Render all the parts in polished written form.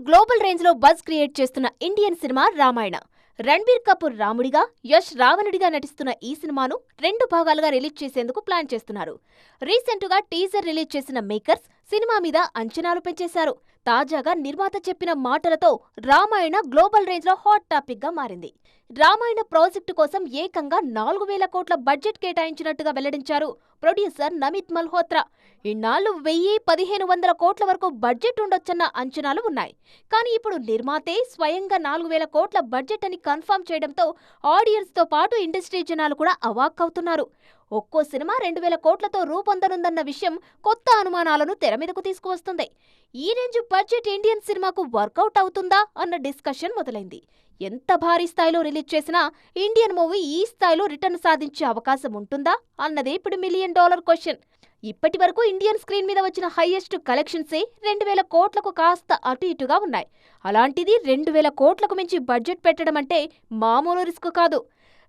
Global range లో buzz create చేస్తున్న Indian cinema Ramayana. Ranbir Kapoor రాముడిగా, యష్ రావణుడిగా నటిస్తున్న ఈ సినిమాను 2 భాగాలుగా రిలీజ్ చేసేందుకు ప్లాన్ చేస్తున్నారు. రీసెంట్ గా టీజర్ రిలీజ్ చేసిన మేకర్స్ సినిమా మీద అంచనాలు పెంచేశారు. తాజాగా నిర్మాత చెప్పిన మాటలతో రామాయణ గ్లోబల్ రేంజ్ లో హాట్ టాపిక్ గా మారింది. రామాయణ ప్రాజెక్టు కోసం ఏకంగా 4,000 కోట్ల బడ్జెట్ కేటాయించినట్టుగా వెల్లడించారు ప్రొడ్యూసర్ నమిత్ మల్హోత్రా. ఇన్నాళ్లు 1,000-1,500 కోట్ల వరకు బడ్జెట్ ఉండొచ్చన్న అంచనాలు ఉన్నాయి. కానీ ఇప్పుడు నిర్మాతే స్వయంగా 4,000 కోట్ల బడ్జెట్ అని కన్ఫర్మ్ చేయడంతో ఆడియన్స్ తో పాటు ఇండస్ట్రీ జనాలు కూడా అవాక్కవుతున్నారు. ఒక్కో సినిమా 2,000 కోట్లతో రూపొందనుందన్న విషయం కొత్త అనుమానాలను తెరమీదకు తీసుకువస్తుంది. ఈ రేంజ్ బడ్జెట్ ఇండియన్ సినిమాకు వర్కౌట్ అవుతుందా అన్న డిస్కషన్ మొదలైంది. ఎంత భారీ స్థాయిలో రిలీజ్ చేసినా ఇండియన్ మూవీ ఈ స్థాయిలో రిటర్న్ సాధించే అవకాశం ఉంటుందా అన్నదే ఇప్పుడు $1 మిలియన్ క్వశ్చన్. ఇప్పటి వరకు ఇండియన్ స్క్రీన్ మీద వచ్చిన హైయెస్ట్ కలెక్షన్సే 2,000 కోట్లకు కాస్త అటు ఇటుగా ఉన్నాయి. అలాంటిది 2,000 కోట్లకు మించి బడ్జెట్ పెట్టడం అంటే మామూలు రిస్క్ కాదు.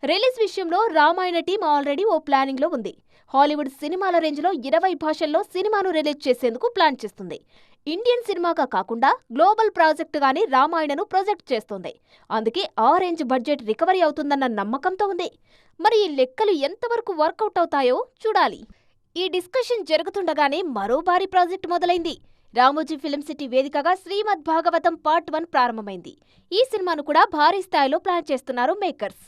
రిలీజ్ విషయంలో రామాయణ టీం ఆల్రెడీ ఓ ప్లానింగ్ లో ఉంది. హాలీవుడ్ సినిమాల రేంజ్లో 20 భాషల్లో సినిమాను రిలీజ్ చేసేందుకు ప్లాన్ చేస్తుంది. ఇండియన్ సినిమాగా కాకుండా గ్లోబల్ ప్రాజెక్టుగానే రామాయణను ప్రొజెక్ట్ చేస్తోంది. అందుకే ఆ రేంజ్ బడ్జెట్ రికవరీ అవుతుందన్న నమ్మకంతో ఉంది. మరి ఈ లెక్కలు ఎంతవరకు వర్కౌట్ అవుతాయో చూడాలి. ఈ డిస్కషన్ జరుగుతుండగానే మరో భారీ ప్రాజెక్టు మొదలైంది. రామోజీ ఫిల్మ్ సిటీ వేదికగా శ్రీమద్ భాగవతం పార్ట్ 1 ప్రారంభమైంది. ఈ సినిమాను కూడా భారీ స్థాయిలో ప్లాన్ చేస్తున్నారు మేకర్స్.